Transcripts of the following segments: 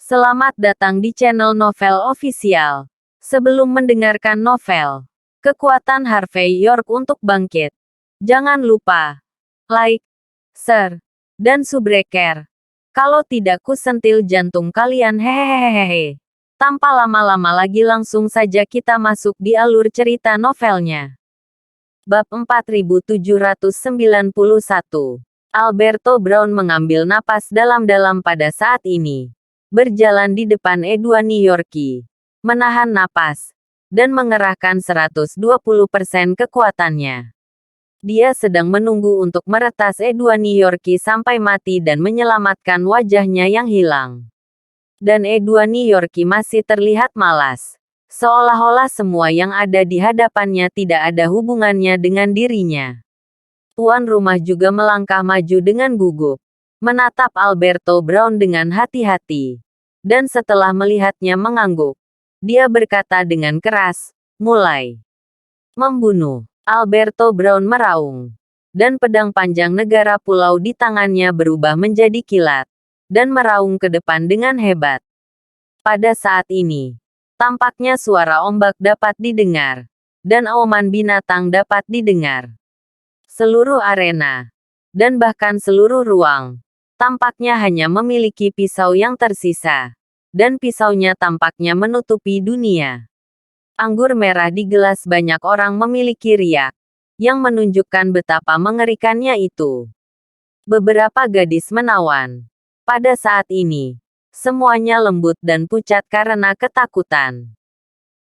Selamat datang di channel Novel Official. Sebelum mendengarkan novel, kekuatan Harvey York untuk bangkit. Jangan lupa like, share, dan subscribe. Kalau tidak kusentil jantung kalian hehehehe. Tanpa lama-lama lagi langsung saja kita masuk di alur cerita novelnya. Bab 4791. Alberto Brown mengambil napas dalam-dalam pada saat ini. Berjalan di depan E2 New Yorkie. Menahan napas. Dan mengerahkan 120% kekuatannya. Dia sedang menunggu untuk meretas E2 New Yorkie sampai mati dan menyelamatkan wajahnya yang hilang. Dan E2 New Yorkie masih terlihat malas. Seolah-olah semua yang ada di hadapannya tidak ada hubungannya dengan dirinya. Tuan rumah juga melangkah maju dengan gugup. Menatap Alberto Brown dengan hati-hati. Dan setelah melihatnya mengangguk, dia berkata dengan keras, mulai. Membunuh. Alberto Brown meraung. Dan pedang panjang negara pulau di tangannya berubah menjadi kilat. Dan meraung ke depan dengan hebat. Pada saat ini, tampaknya suara ombak dapat didengar. Dan auman binatang dapat didengar. Seluruh arena. Dan bahkan seluruh ruang. Tampaknya hanya memiliki pisau yang tersisa. Dan pisaunya tampaknya menutupi dunia. Anggur merah di gelas banyak orang memiliki riak. Yang menunjukkan betapa mengerikannya itu. Beberapa gadis menawan. Pada saat ini, semuanya lembut dan pucat karena ketakutan.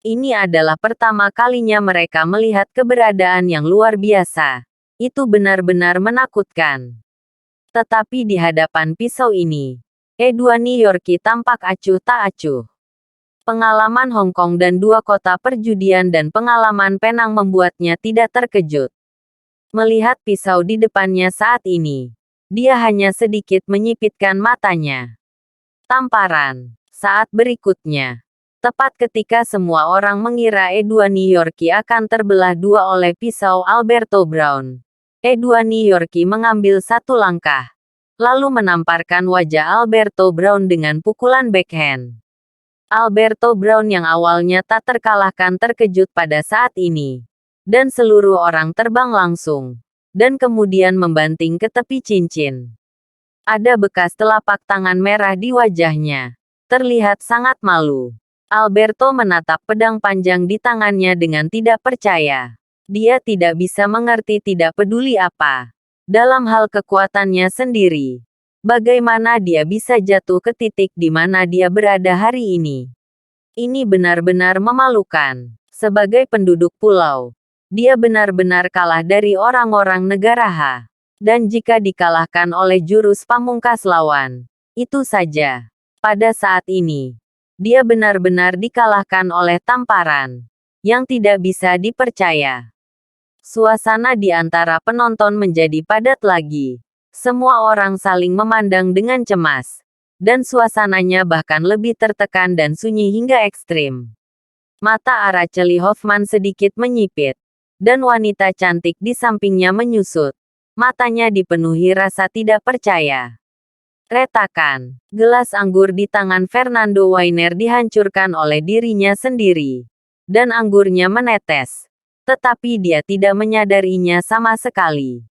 Ini adalah pertama kalinya mereka melihat keberadaan yang luar biasa. Itu benar-benar menakutkan. Tetapi di hadapan pisau ini, E2 New Yorkie tampak acuh tak acuh. Pengalaman Hong Kong dan dua kota perjudian dan pengalaman Penang membuatnya tidak terkejut. Melihat pisau di depannya saat ini, dia hanya sedikit menyipitkan matanya. Tamparan. Saat berikutnya. Tepat ketika semua orang mengira E2 New Yorkie akan terbelah dua oleh pisau Alberto Brown. E2 New Yorkie mengambil satu langkah. Lalu menamparkan wajah Alberto Brown dengan pukulan backhand. Alberto Brown yang awalnya tak terkalahkan terkejut pada saat ini. Dan seluruh orang terbang langsung. Dan kemudian membanting ke tepi cincin. Ada bekas telapak tangan merah di wajahnya. Terlihat sangat malu. Alberto menatap pedang panjang di tangannya dengan tidak percaya. Dia tidak bisa mengerti tidak peduli apa. Dalam hal kekuatannya sendiri. Bagaimana dia bisa jatuh ke titik di mana dia berada hari ini. Ini benar-benar memalukan. Sebagai penduduk pulau, dia benar-benar kalah dari orang-orang negara H. Dan jika dikalahkan oleh jurus pamungkas lawan, itu saja. Pada saat ini, dia benar-benar dikalahkan oleh tamparan yang tidak bisa dipercaya. Suasana di antara penonton menjadi padat lagi. Semua orang saling memandang dengan cemas. Dan suasananya bahkan lebih tertekan dan sunyi hingga ekstrim. Mata Araceli Hoffman sedikit menyipit. Dan wanita cantik di sampingnya menyusut. Matanya dipenuhi rasa tidak percaya. Retakan. Gelas anggur di tangan Fernando Weiner dihancurkan oleh dirinya sendiri. Dan anggurnya menetes. Tetapi dia tidak menyadarinya sama sekali.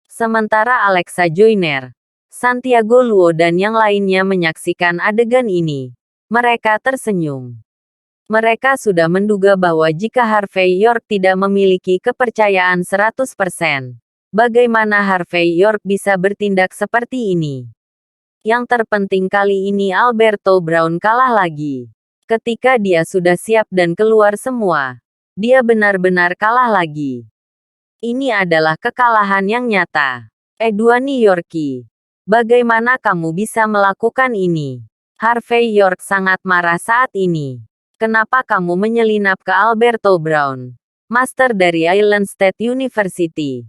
Sementara Alexa Joyner, Santiago Luo dan yang lainnya menyaksikan adegan ini. Mereka tersenyum. Mereka sudah menduga bahwa jika Harvey York tidak memiliki kepercayaan 100%, bagaimana Harvey York bisa bertindak seperti ini? Yang terpenting kali ini Alberto Brown kalah lagi. Ketika dia sudah siap dan keluar semua, dia benar-benar kalah lagi. Ini adalah kekalahan yang nyata. E2 New Yorkie. Bagaimana kamu bisa melakukan ini? Harvey York sangat marah saat ini. Kenapa kamu menyelinap ke Alberto Brown, Master dari Island State University?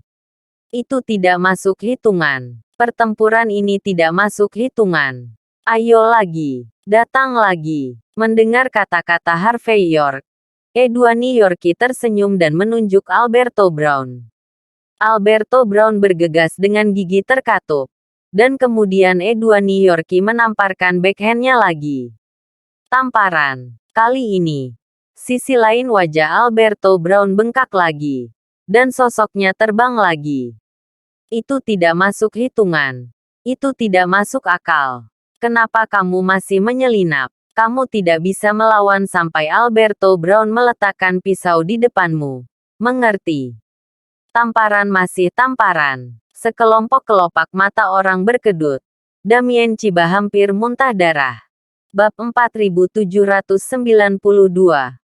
Itu tidak masuk hitungan. Pertempuran ini tidak masuk hitungan. Ayo lagi. Datang lagi. Mendengar kata-kata Harvey York, E2 New Yorkie tersenyum dan menunjuk Alberto Brown. Alberto Brown bergegas dengan gigi terkatup. Dan kemudian Edwaniyorki menamparkan backhandnya lagi. Tamparan. Kali ini, sisi lain wajah Alberto Brown bengkak lagi. Dan sosoknya terbang lagi. Itu tidak masuk hitungan. Itu tidak masuk akal. Kenapa kamu masih menyelinap? Kamu tidak bisa melawan sampai Alberto Brown meletakkan pisau di depanmu. Mengerti? Tamparan masih tamparan. Sekelompok kelopak mata orang berkedut. Damien Chiba hampir muntah darah. Bab 4792.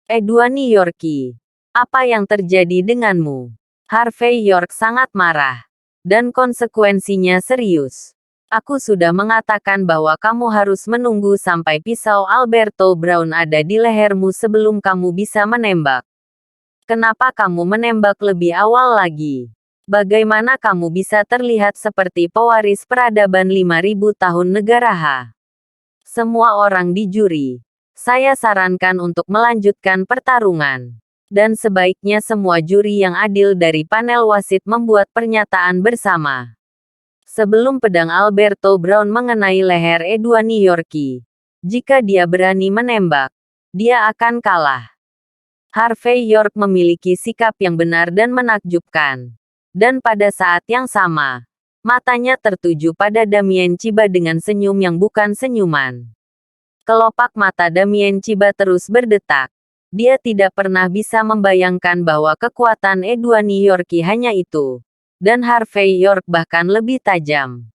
Edwaniyorki. Apa yang terjadi denganmu? Harvey York sangat marah. Dan konsekuensinya serius. Aku sudah mengatakan bahwa kamu harus menunggu sampai pisau Alberto Brown ada di lehermu sebelum kamu bisa menembak. Kenapa kamu menembak lebih awal lagi? Bagaimana kamu bisa terlihat seperti pewaris peradaban 5000 tahun negara H? Semua orang di juri. Saya sarankan untuk melanjutkan pertarungan. Dan sebaiknya semua juri yang adil dari panel wasit membuat pernyataan bersama. Sebelum pedang Alberto Brown mengenai leher Edwaniyorki. Jika dia berani menembak, dia akan kalah. Harvey York memiliki sikap yang benar dan menakjubkan. Dan pada saat yang sama, matanya tertuju pada Damien Chiba dengan senyum yang bukan senyuman. Kelopak mata Damien Chiba terus berdetak. Dia tidak pernah bisa membayangkan bahwa kekuatan Edwaniyorki hanya itu. Dan Harvey York bahkan lebih tajam.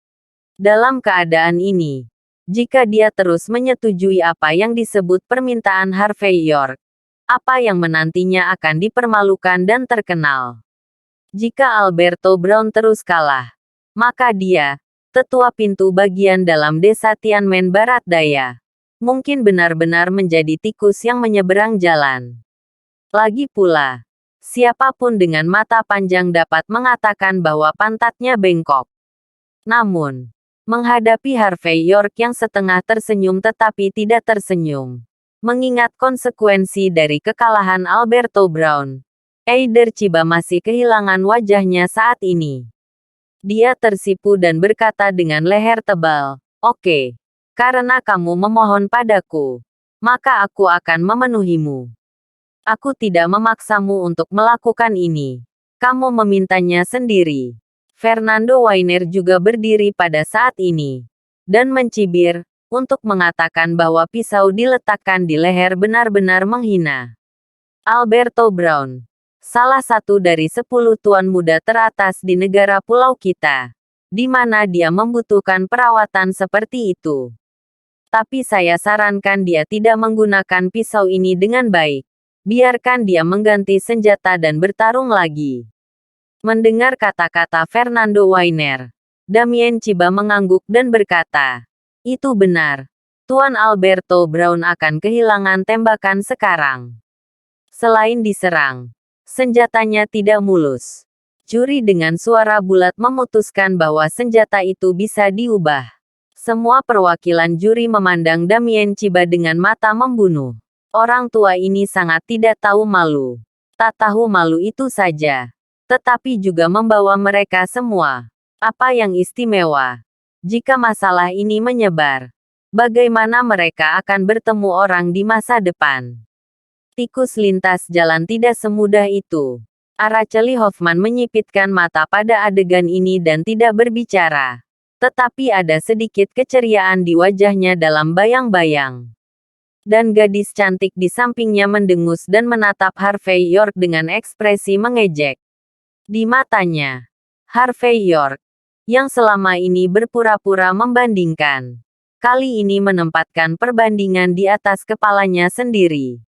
Dalam keadaan ini, jika dia terus menyetujui apa yang disebut permintaan Harvey York, apa yang menantinya akan dipermalukan dan terkenal. Jika Alberto Brown terus kalah, maka dia, tetua pintu bagian dalam desa Tianmen Barat Daya, mungkin benar-benar menjadi tikus yang menyeberang jalan. Lagi pula, siapapun dengan mata panjang dapat mengatakan bahwa pantatnya bengkok. Namun, menghadapi Harvey York yang setengah tersenyum tetapi tidak tersenyum, mengingat konsekuensi dari kekalahan Alberto Brown, Eider Chiba masih kehilangan wajahnya saat ini. Dia tersipu dan berkata dengan leher tebal, "Oke, karena kamu memohon padaku, maka aku akan memenuhimu. Aku tidak memaksamu untuk melakukan ini. Kamu memintanya sendiri." Fernando Weiner juga berdiri pada saat ini. Dan mencibir, untuk mengatakan bahwa pisau diletakkan di leher benar-benar menghina. Alberto Brown. Salah satu dari 10 tuan muda teratas di negara pulau kita. Di mana dia membutuhkan perawatan seperti itu. Tapi saya sarankan dia tidak menggunakan pisau ini dengan baik. Biarkan dia mengganti senjata dan bertarung lagi. Mendengar kata-kata Fernando Weiner, Damien Chiba mengangguk dan berkata, "Itu benar. Tuan Alberto Brown akan kehilangan tembakan sekarang. Selain diserang, senjatanya tidak mulus." Juri dengan suara bulat memutuskan bahwa senjata itu bisa diubah. Semua perwakilan juri memandang Damien Chiba dengan mata membunuh. Orang tua ini sangat tidak tahu malu. Tak tahu malu itu saja. Tetapi juga membawa mereka semua. Apa yang istimewa? Jika masalah ini menyebar, bagaimana mereka akan bertemu orang di masa depan? Tikus lintas jalan tidak semudah itu. Araceli Hoffman menyipitkan mata pada adegan ini dan tidak berbicara. Tetapi ada sedikit keceriaan di wajahnya dalam bayang-bayang. Dan gadis cantik di sampingnya mendengus dan menatap Harvey York dengan ekspresi mengejek. Di matanya, Harvey York, yang selama ini berpura-pura membandingkan, kali ini menempatkan perbandingan di atas kepalanya sendiri.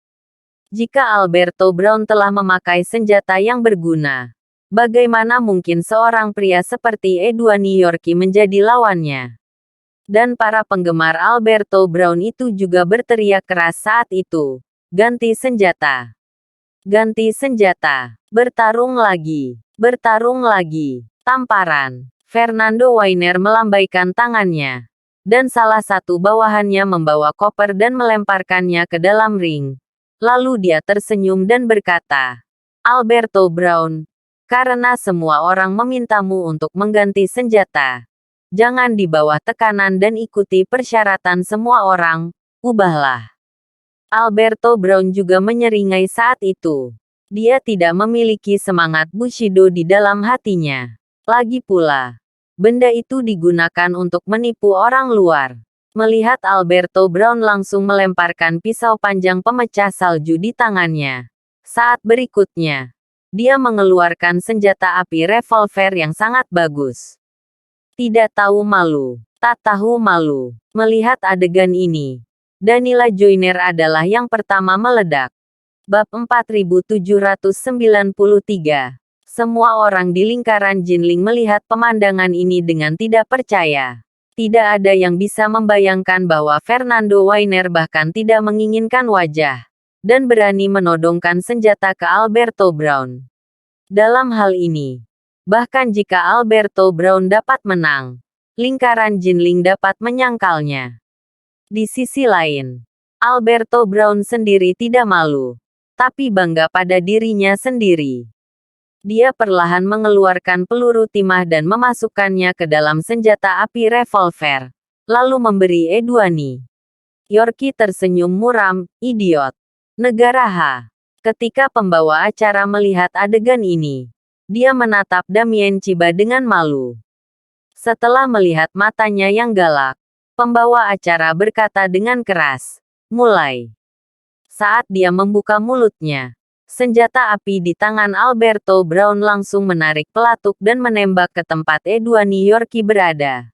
Jika Alberto Brown telah memakai senjata yang berguna, bagaimana mungkin seorang pria seperti Edwaniyorki menjadi lawannya? Dan para penggemar Alberto Brown itu juga berteriak keras saat itu, "Ganti senjata! Ganti senjata! Bertarung lagi! Bertarung lagi!" Tamparan. Fernando Weiner melambaikan tangannya. Dan salah satu bawahannya membawa koper dan melemparkannya ke dalam ring. Lalu dia tersenyum dan berkata, "Alberto Brown, karena semua orang memintamu untuk mengganti senjata, Jangan di bawah tekanan dan ikuti persyaratan semua orang, ubahlah. Alberto Brown juga menyeringai saat itu. Dia tidak memiliki semangat Bushido di dalam hatinya. Lagi pula, benda itu digunakan untuk menipu orang luar. Melihat Alberto Brown langsung melemparkan pisau panjang pemecah salju di tangannya. Saat berikutnya, dia mengeluarkan senjata api revolver yang sangat bagus. Tidak tahu malu, tak tahu malu. Melihat adegan ini, Danila Joyner adalah yang pertama meledak. Bab 4793. Semua orang di lingkaran Jinling melihat pemandangan ini dengan tidak percaya. Tidak ada yang bisa membayangkan bahwa Fernando Weiner bahkan tidak menginginkan wajah dan berani menodongkan senjata ke Alberto Brown. Dalam hal ini, bahkan jika Alberto Brown dapat menang, lingkaran Jinling dapat menyangkalnya. Di sisi lain, Alberto Brown sendiri tidak malu, tapi bangga pada dirinya sendiri. Dia perlahan mengeluarkan peluru timah dan memasukkannya ke dalam senjata api revolver, lalu memberi Edwani. Yorkie tersenyum muram, idiot. Negara H. Ketika pembawa acara melihat adegan ini, dia menatap Damien Chiba dengan malu. Setelah melihat matanya yang galak, pembawa acara berkata dengan keras, mulai. Saat dia membuka mulutnya, senjata api di tangan Alberto Brown langsung menarik pelatuk dan menembak ke tempat Edwani Yorkie berada.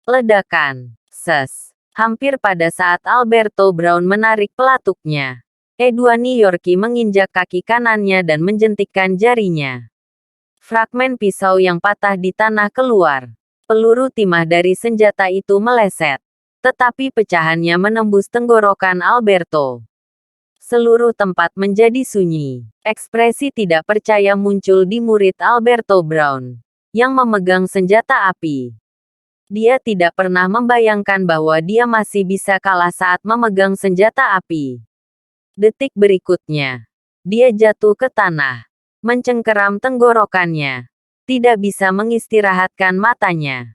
Ledakan. Ses. Hampir pada saat Alberto Brown menarik pelatuknya, Edwani Yorkie menginjak kaki kanannya dan menjentikkan jarinya. Fragmen pisau yang patah di tanah keluar. Peluru timah dari senjata itu meleset, tetapi pecahannya menembus tenggorokan Alberto. Seluruh tempat menjadi sunyi. Ekspresi tidak percaya muncul di murid Alberto Brown, yang memegang senjata api. Dia tidak pernah membayangkan bahwa dia masih bisa kalah saat memegang senjata api. Detik berikutnya, dia jatuh ke tanah, mencengkeram tenggorokannya, tidak bisa mengistirahatkan matanya.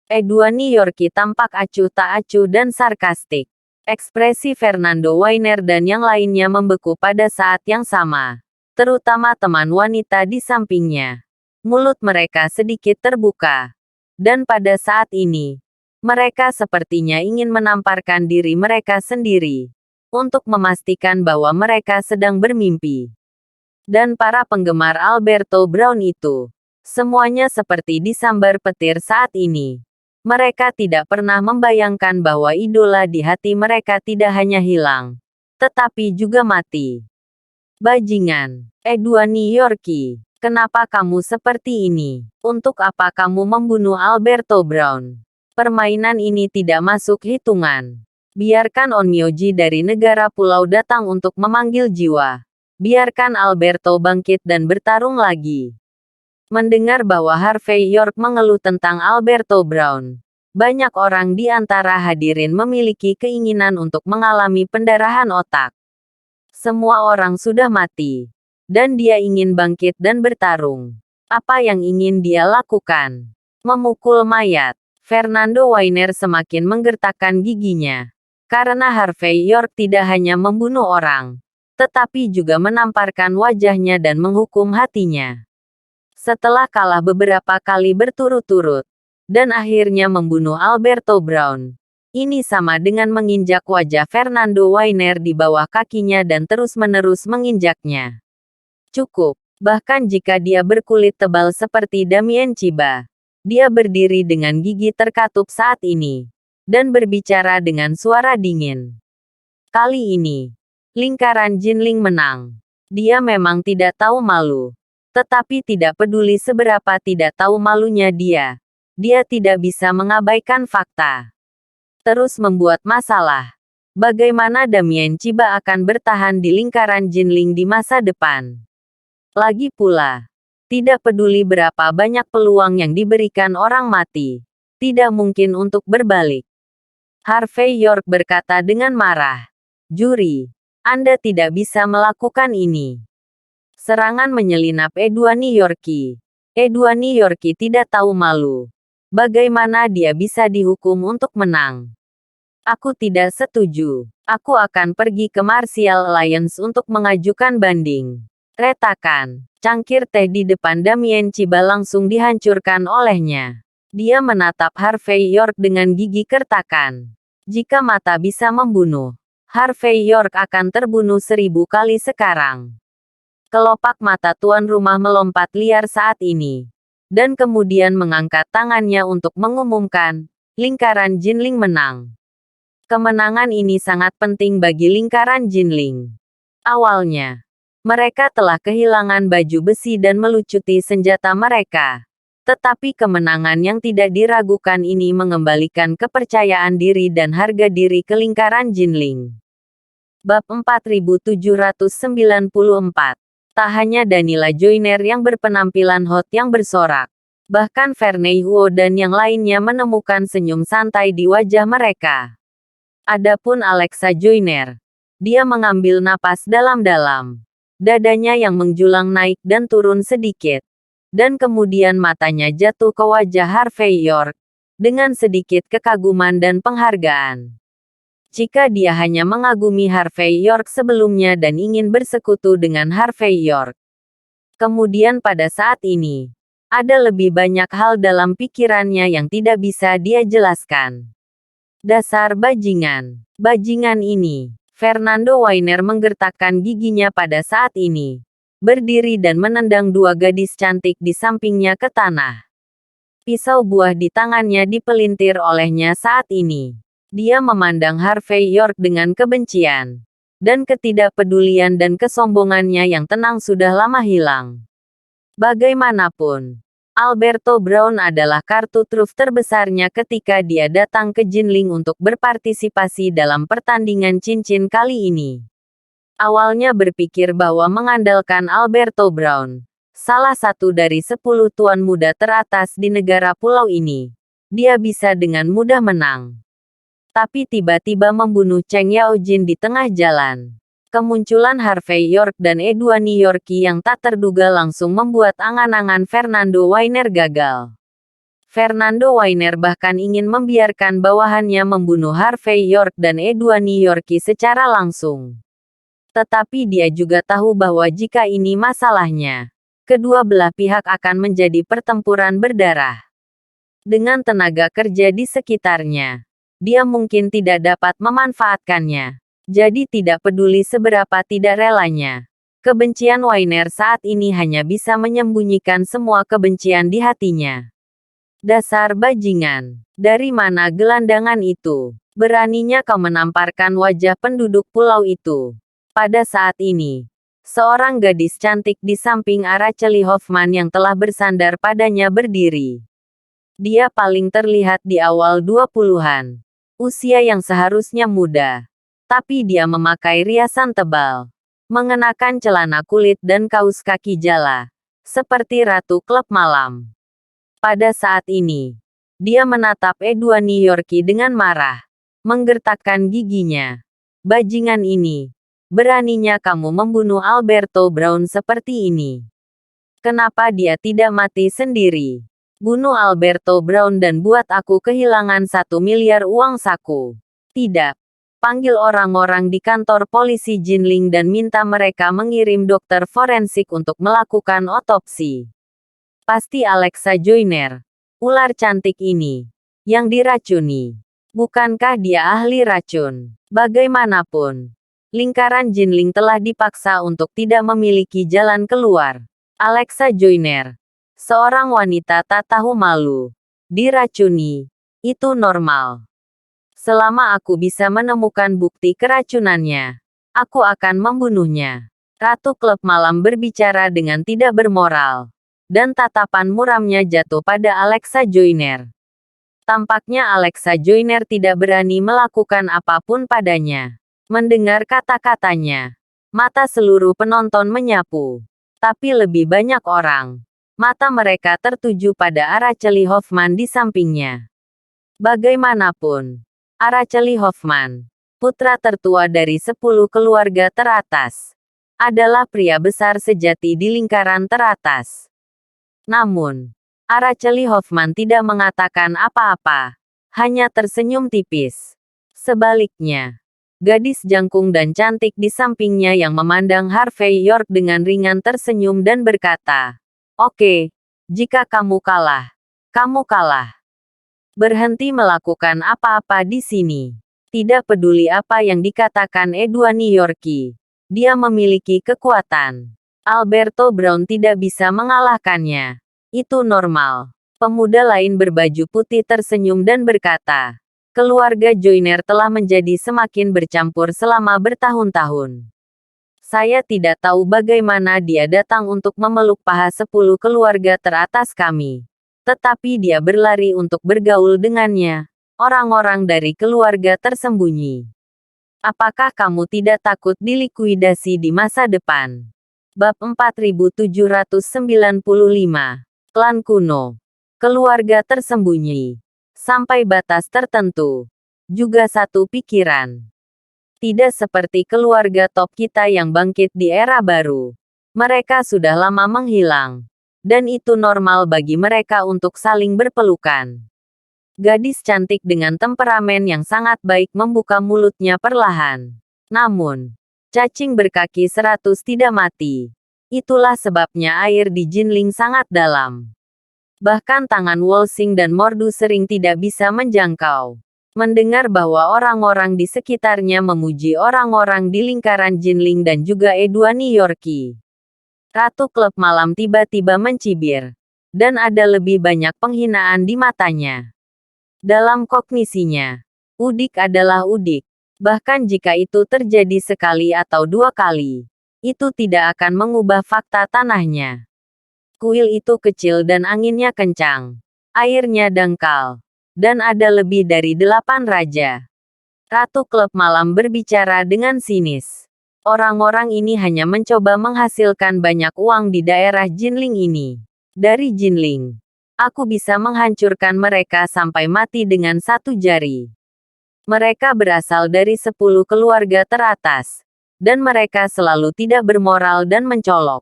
Edwani Yorkie tampak acuh tak acuh dan sarkastik. Ekspresi Fernando Weiner dan yang lainnya membeku pada saat yang sama, terutama teman wanita di sampingnya. Mulut mereka sedikit terbuka, dan pada saat ini, mereka sepertinya ingin menamparkan diri mereka sendiri untuk memastikan bahwa mereka sedang bermimpi. Dan para penggemar Alberto Brown itu, semuanya seperti disambar petir saat ini. Mereka tidak pernah membayangkan bahwa idola di hati mereka tidak hanya hilang, tetapi juga mati. Bajingan, Edwani Yorkie, kenapa kamu seperti ini? Untuk apa kamu membunuh Alberto Brown? Permainan ini tidak masuk hitungan. Biarkan Onmyoji dari negara pulau datang untuk memanggil jiwa. Biarkan Alberto bangkit dan bertarung lagi. Mendengar bahwa Harvey York mengeluh tentang Alberto Brown, banyak orang di antara hadirin memiliki keinginan untuk mengalami pendarahan otak. Semua orang sudah mati, dan dia ingin bangkit dan bertarung. Apa yang ingin dia lakukan? Memukul mayat. Fernando Weiner semakin menggertakkan giginya. Karena Harvey York tidak hanya membunuh orang, tetapi juga menamparkan wajahnya dan menghukum hatinya. Setelah kalah beberapa kali berturut-turut, dan akhirnya membunuh Alberto Brown, ini sama dengan menginjak wajah Fernando Weiner di bawah kakinya dan terus-menerus menginjaknya. Cukup, bahkan jika dia berkulit tebal seperti Damien Chiba, dia berdiri dengan gigi terkatup saat ini, dan berbicara dengan suara dingin. Kali ini, lingkaran Jinling menang. Dia memang tidak tahu malu. Tetapi tidak peduli seberapa tidak tahu malunya dia. Dia tidak bisa mengabaikan fakta. Terus membuat masalah. Bagaimana Damien Chiba akan bertahan di lingkaran Jinling di masa depan? Lagi pula, tidak peduli berapa banyak peluang yang diberikan orang mati, tidak mungkin untuk berbalik. Harvey York berkata dengan marah. Juri, Anda tidak bisa melakukan ini. Serangan menyelinap Edwani Yorkie. Edwani Yorkie tidak tahu malu. Bagaimana dia bisa dihukum untuk menang? Aku tidak setuju. Aku akan pergi ke Martial Alliance untuk mengajukan banding. Retakan. Cangkir teh di depan Damien Chiba langsung dihancurkan olehnya. Dia menatap Harvey York dengan gigi kertakan. Jika mata bisa membunuh, Harvey York akan terbunuh 1000 kali sekarang. Kelopak mata tuan rumah melompat liar saat ini. Dan kemudian mengangkat tangannya untuk mengumumkan, lingkaran Jinling menang. Kemenangan ini sangat penting bagi lingkaran Jinling. Awalnya, mereka telah kehilangan baju besi dan melucuti senjata mereka. Tetapi kemenangan yang tidak diragukan ini mengembalikan kepercayaan diri dan harga diri ke lingkaran Jinling. Bab 4794. Tak hanya Danila Joyner yang berpenampilan hot yang bersorak. Bahkan Vernei Huo dan yang lainnya menemukan senyum santai di wajah mereka. Adapun Alexa Joyner. Dia mengambil napas dalam-dalam. Dadanya yang menjulang naik dan turun sedikit. Dan kemudian matanya jatuh ke wajah Harvey York. Dengan sedikit kekaguman dan penghargaan. Jika dia hanya mengagumi Harvey York sebelumnya dan ingin bersekutu dengan Harvey York. Kemudian pada saat ini, ada lebih banyak hal dalam pikirannya yang tidak bisa dia jelaskan. Dasar bajingan. Bajingan ini. Fernando Weiner menggertakkan giginya pada saat ini. Berdiri dan menendang dua gadis cantik di sampingnya ke tanah. Pisau buah di tangannya dipelintir olehnya saat ini. Dia memandang Harvey York dengan kebencian. Dan ketidakpedulian dan kesombongannya yang tenang sudah lama hilang. Bagaimanapun, Alberto Brown adalah kartu truf terbesarnya ketika dia datang ke Jinling untuk berpartisipasi dalam pertandingan cincin kali ini. Awalnya berpikir bahwa mengandalkan Alberto Brown, salah satu dari 10 tuan muda teratas di negara pulau ini, dia bisa dengan mudah menang. Tapi tiba-tiba membunuh Cheng Yaojin di tengah jalan. Kemunculan Harvey York dan E2 New Yorkie yang tak terduga langsung membuat angan-angan Fernando Weiner gagal. Fernando Weiner bahkan ingin membiarkan bawahannya membunuh Harvey York dan E2 New Yorkie secara langsung. Tetapi dia juga tahu bahwa jika ini masalahnya, kedua belah pihak akan menjadi pertempuran berdarah. Dengan tenaga kerja di sekitarnya, dia mungkin tidak dapat memanfaatkannya. Jadi tidak peduli seberapa tidak relanya. Kebencian Weiner saat ini hanya bisa menyembunyikan semua kebencian di hatinya. Dasar bajingan. Dari mana gelandangan itu? Beraninya kau menamparkan wajah penduduk pulau itu. Pada saat ini, seorang gadis cantik di samping Araceli Hoffman yang telah bersandar padanya berdiri. Dia paling terlihat di awal 20-an. Usia yang seharusnya muda. Tapi dia memakai riasan tebal. Mengenakan celana kulit dan kaus kaki jala. Seperti ratu klub malam. Pada saat ini, dia menatap E2 New Yorkie dengan marah. Menggertakkan giginya. Bajingan ini. Beraninya kamu membunuh Alberto Brown seperti ini. Kenapa dia tidak mati sendiri? Bunuh Alberto Brown dan buat aku kehilangan 1 miliar uang saku. Tidak. Panggil orang-orang di kantor polisi Jinling dan minta mereka mengirim dokter forensik untuk melakukan otopsi. Pasti Alexa Joyner, ular cantik ini, yang diracuni. Bukankah dia ahli racun? Bagaimanapun, lingkaran Jinling telah dipaksa untuk tidak memiliki jalan keluar. Alexa Joyner, seorang wanita tak tahu malu. Diracuni. Itu normal. Selama aku bisa menemukan bukti keracunannya, aku akan membunuhnya. Ratu klub malam berbicara dengan tidak bermoral. Dan tatapan muramnya jatuh pada Alexa Joyner. Tampaknya Alexa Joyner tidak berani melakukan apapun padanya. Mendengar kata-katanya, mata seluruh penonton menyapu. Tapi lebih banyak orang. Mata mereka tertuju pada Araceli Hoffman di sampingnya. Bagaimanapun, Araceli Hoffman, putra tertua dari 10 keluarga teratas, adalah pria besar sejati di lingkaran teratas. Namun, Araceli Hoffman tidak mengatakan apa-apa. Hanya tersenyum tipis. Sebaliknya, gadis jangkung dan cantik di sampingnya yang memandang Harvey York dengan ringan tersenyum dan berkata, "Oke, jika kamu kalah, kamu kalah. Berhenti melakukan apa-apa di sini. Tidak peduli apa yang dikatakan Edward Newyorkie. Dia memiliki kekuatan. Alberto Brown tidak bisa mengalahkannya. Itu normal." Pemuda lain berbaju putih tersenyum dan berkata, "Keluarga Joyner telah menjadi semakin bercampur selama bertahun-tahun. Saya tidak tahu bagaimana dia datang untuk memeluk paha 10 keluarga teratas kami. Tetapi dia berlari untuk bergaul dengannya. Orang-orang dari keluarga tersembunyi. Apakah kamu tidak takut dilikuidasi di masa depan?" Bab 4795. Klan kuno. Keluarga tersembunyi. Sampai batas tertentu. Juga satu pikiran. Tidak seperti keluarga top kita yang bangkit di era baru. Mereka sudah lama menghilang. Dan itu normal bagi mereka untuk saling berpelukan. Gadis cantik dengan temperamen yang sangat baik membuka mulutnya perlahan. Namun, cacing berkaki 100 tidak mati. Itulah sebabnya air di Jinling sangat dalam. Bahkan tangan Wolsing dan Mordu sering tidak bisa menjangkau. Mendengar bahwa orang-orang di sekitarnya memuji orang-orang di lingkaran Jinling dan juga Edward Newyorkie. Ratu klub malam tiba-tiba mencibir. Dan ada lebih banyak penghinaan di matanya. Dalam kognisinya, udik adalah udik. Bahkan jika itu terjadi sekali atau 2 kali. Itu tidak akan mengubah fakta tanahnya. Kuil itu kecil dan anginnya kencang. Airnya dangkal. Dan ada lebih dari 8 raja. Ratu klub malam berbicara dengan sinis. Orang-orang ini hanya mencoba menghasilkan banyak uang di daerah Jinling ini. Dari Jinling, aku bisa menghancurkan mereka sampai mati dengan 1 jari. Mereka berasal dari 10 keluarga teratas. Dan mereka selalu tidak bermoral dan mencolok.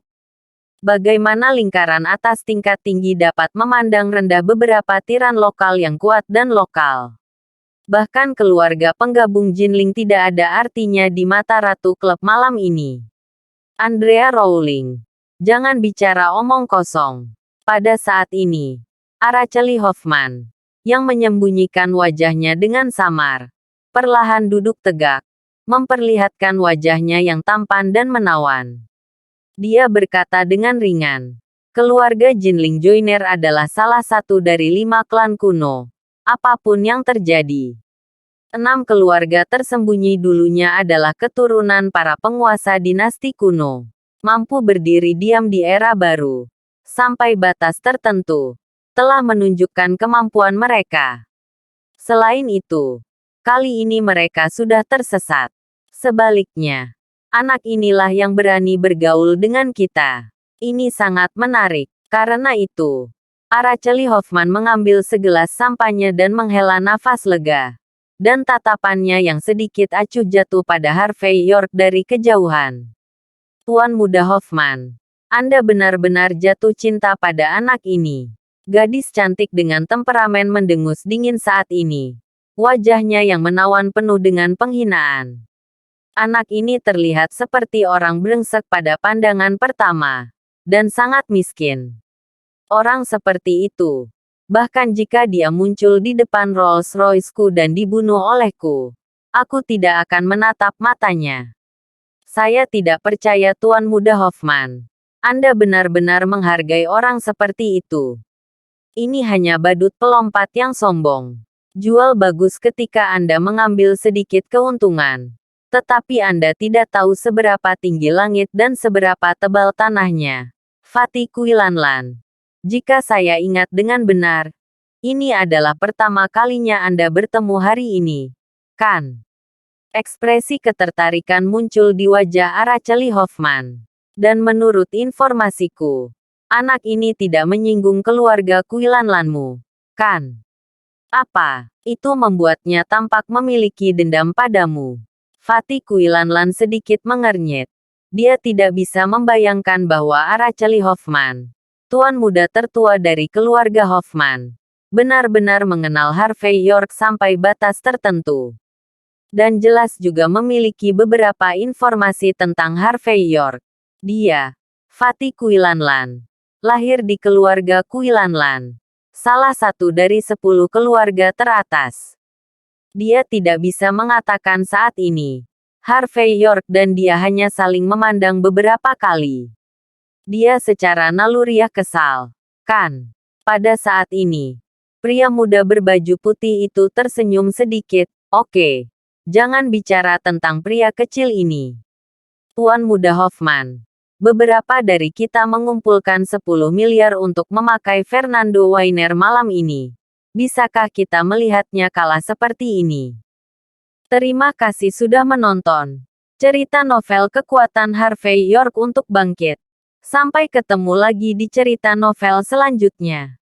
Bagaimana lingkaran atas tingkat tinggi dapat memandang rendah beberapa tiran lokal yang kuat dan lokal? Bahkan keluarga penggabung Jinling tidak ada artinya di mata Ratu Klub malam ini. Andrea Rowling. Jangan bicara omong kosong. Pada saat ini, Araceli Hoffman, yang menyembunyikan wajahnya dengan samar, perlahan duduk tegak. Memperlihatkan wajahnya yang tampan dan menawan. Dia berkata dengan ringan, "Keluarga Jinling Joyner adalah salah satu dari 5 klan kuno. Apapun yang terjadi. 6 keluarga tersembunyi dulunya adalah keturunan para penguasa dinasti kuno. Mampu berdiri diam di era baru. Sampai batas tertentu. Telah menunjukkan kemampuan mereka. Selain itu, kali ini mereka sudah tersesat. Sebaliknya, anak inilah yang berani bergaul dengan kita. Ini sangat menarik. Karena itu, Araceli Hoffman mengambil segelas sampahnya dan menghela nafas lega. Dan tatapannya yang sedikit acuh jatuh pada Harvey York dari kejauhan. "Tuan Muda Hoffman, Anda benar-benar jatuh cinta pada anak ini." Gadis cantik dengan temperamen mendengus dingin saat ini. Wajahnya yang menawan penuh dengan penghinaan. Anak ini terlihat seperti orang brengsek pada pandangan pertama. Dan sangat miskin. Orang seperti itu. Bahkan jika dia muncul di depan Rolls-Royce-ku dan dibunuh olehku, aku tidak akan menatap matanya. Saya tidak percaya Tuan Muda Hoffman. Anda benar-benar menghargai orang seperti itu. Ini hanya badut pelompat yang sombong. Jual bagus ketika Anda mengambil sedikit keuntungan. Tetapi Anda tidak tahu seberapa tinggi langit dan seberapa tebal tanahnya. Fatih Kuilanlan. Jika saya ingat dengan benar, ini adalah pertama kalinya Anda bertemu hari ini, kan? Ekspresi ketertarikan muncul di wajah Araceli Hoffman. Dan menurut informasiku, anak ini tidak menyinggung keluarga Kuilanlanmu, kan? Apa itu membuatnya tampak memiliki dendam padamu? Fatih Kuilanlan sedikit mengernyit. Dia tidak bisa membayangkan bahwa Araceli Hoffman tuan muda tertua dari keluarga Hoffman, benar-benar mengenal Harvey York sampai batas tertentu. Dan jelas juga memiliki beberapa informasi tentang Harvey York. Dia, Fatih Quilanlan, lahir di keluarga Quilanlan, salah satu dari 10 keluarga teratas. Dia tidak bisa mengatakan saat ini. Harvey York dan dia hanya saling memandang beberapa kali. Dia secara naluriah kesal. Kan? Pada saat ini, pria muda berbaju putih itu tersenyum sedikit. Oke. Jangan bicara tentang pria kecil ini. Tuan muda Hoffman. Beberapa dari kita mengumpulkan 10 miliar untuk memakai Fernando Weiner malam ini. Bisakah kita melihatnya kalah seperti ini? Terima kasih sudah menonton. Cerita novel kekuatan Harvey York untuk bangkit. Sampai ketemu lagi di cerita novel selanjutnya.